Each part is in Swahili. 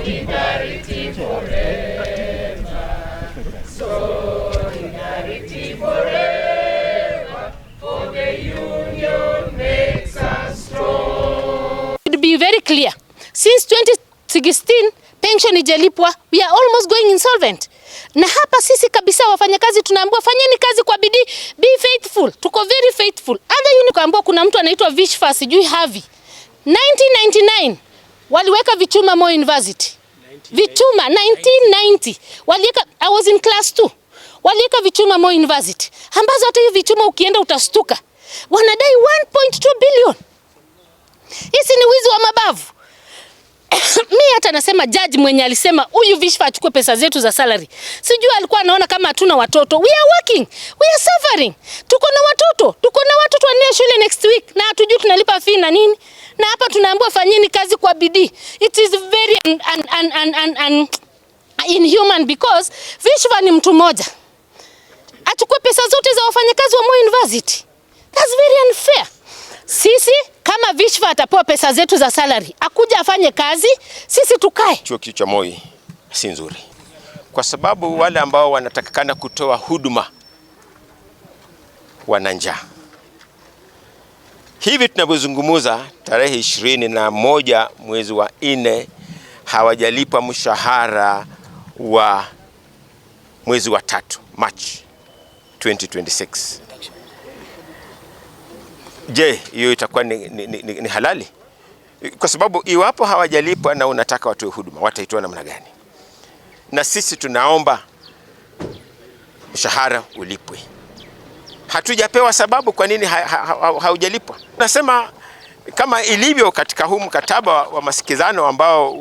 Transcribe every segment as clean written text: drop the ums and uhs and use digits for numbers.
Solidarity forever. Solidarity forever. For the union makes us strong. To be very clear, since 2016 pension ijalipwa, we are almost going insolvent. Na hapa sisi kabisa wafanyakazi tunaambiwa fanyeni kazi kwa bidii, be faithful. Tuko very faithful. Other unit kaambiwa kuna mtu anaitwa Vishfa sijui Havi. 1999 waliweka vichuma Moi University. Vichuma 1990 waliweka, I was in class 2. Waliweka vichuma Moi University. Ambazo hata hiyo vichuma ukienda utastuka. Wanadai 1.2 billion. Hisi ni wizi wa mabavu. Mimi hata nasema judge mwenye alisema huyu Vishfa achukue pesa zetu za salary. Sijui alikuwa anaona kama hatuna watoto. We are working. We are suffering. Tuko na watoto wanaenda shule next week na hatujui tunalipa fee na nini. Na hapa tunaambiwa fanyeni kazi kwa bidii. It is very inhuman because Vishfa ni mtu mmoja. Achukue pesa zote za wafanyakazi wa Moi University. That's very unfair. Sisi kama Vishfa atapewa pesa zetu za salary, akuja afanye kazi, sisi tukae. Chuo kikuu cha Moi si nzuri, kwa sababu wale ambao wanatakikana kutoa huduma wana njaa. Hivi tunavyozungumza tarehe 21 mwezi wa 4 hawajalipa mshahara wa mwezi wa 3 March 2026. Je, hiyo itakuwa ni halali? Kwa sababu iwapo hawajalipwa na unataka watoe huduma, wataitoa namna gani? Na sisi tunaomba mshahara ulipwe. Hatujapewa sababu kwa nini haujalipwa. Nasema kama ilivyo katika huu mkataba wa masikizano ambao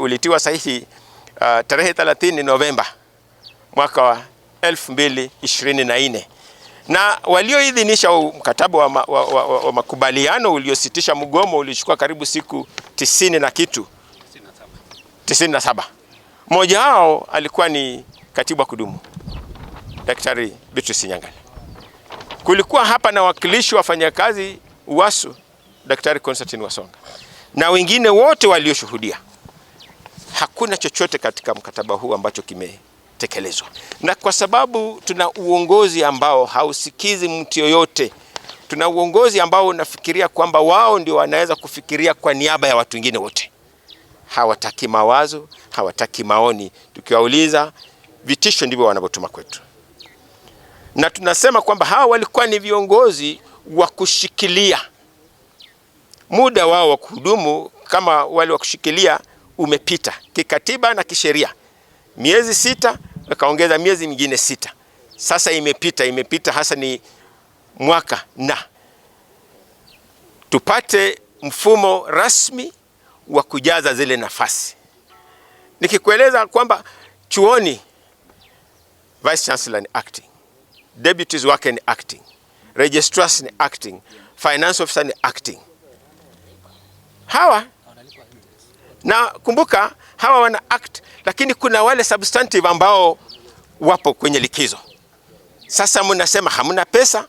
ulitiwa sahihi tarehe 30 Novemba mwaka wa 2024. Na walioidhinisha mkataba wa makubaliano uliositisha mgomo ulichukua karibu siku 90 na kitu 97. Mmoja wao alikuwa ni katibu wa kudumu Daktari Beatrice Nyangala. Kulikuwa hapa na wakilishi wafanyakazi UWASU Daktari Constantine Wasonga na wengine wote walioshuhudia. Hakuna chochote katika mkataba huu ambacho kimetekelezwa. Na kwa sababu tuna uongozi ambao hausikizi mtu yoyote, tuna uongozi ambao unafikiria kwamba wao ndio wanaweza kufikiria kwa niaba ya watu wengine wote. Hawataki mawazo, hawataki maoni. Tukiwauliza, vitisho ndivyo wanavyotuma kwetu. Na tunasema kwamba hawa walikuwa ni viongozi wa kushikilia. Muda wao wa kuhudumu kama wale wa kushikilia umepita kikatiba na kisheria. Miezi 6 wakaongeza miezi mingine 6. Sasa imepita hasa ni mwaka na tupate mfumo rasmi wa kujaza zile nafasi. Nikikueleza kwamba chuoni Vice Chancellor ni acting, deputies wake ni acting, registrars ni acting, finance officer ni acting. Hawa na kumbuka hawa wana act, lakini kuna wale substantive ambao wapo kwenye likizo. Sasa mnasema hamna pesa,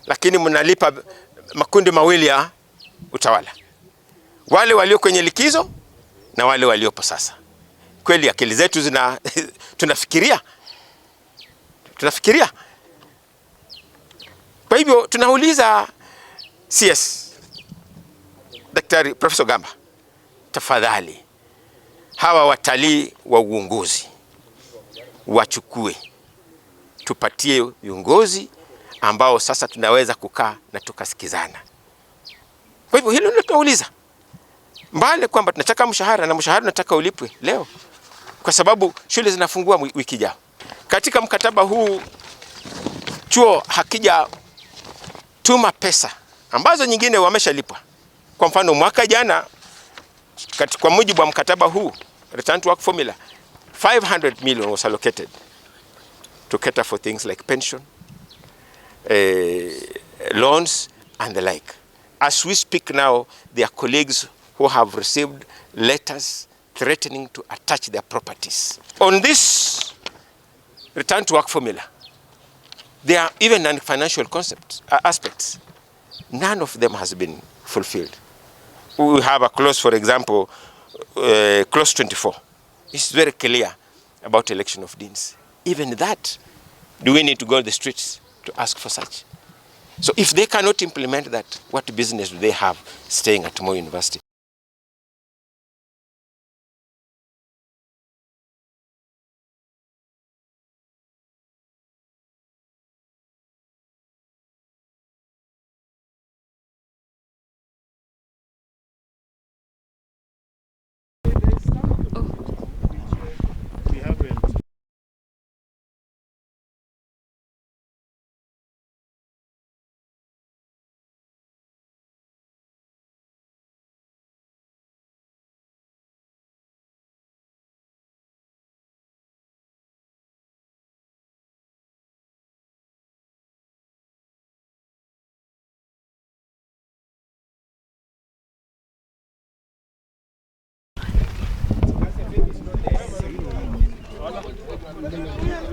lakini mnalipa makundi mawili ya utawala. Wale walio kwenye likizo na wale waliopo sasa. Kweli akili zetu tunafikiria. Kwa hivyo tunauliza CS Daktari Professor Gamba, tafadhali hawa watalii wa uongozi wachukue, tupatie viongozi ambao sasa tunaweza kukaa na tukasikizana. Kwa hivyo hilo ndio tunauliza. Mbali kwamba tunataka mshahara na mshahara tunataka ulipwe leo, kwa sababu shule zinafungua wiki ijayo. Katika mkataba huu chuo hakija tuma pesa ambazo nyingine wameshalipwa. Kwa mfano mwaka jana kwa mujibu wa mkataba huu return to work formula 500 million was allocated to cater for things like pension, loans and the like. As we speak now, there are colleagues who have received letters threatening to attach their properties. On this return to work formula, there are even non-financial aspects. None of them has been fulfilled. We have a clause, for example, Clause 24 is very clear about election of deans. Even that, do we need to go to the streets to ask for such? So if they cannot implement that, what business do they have staying at Moi University?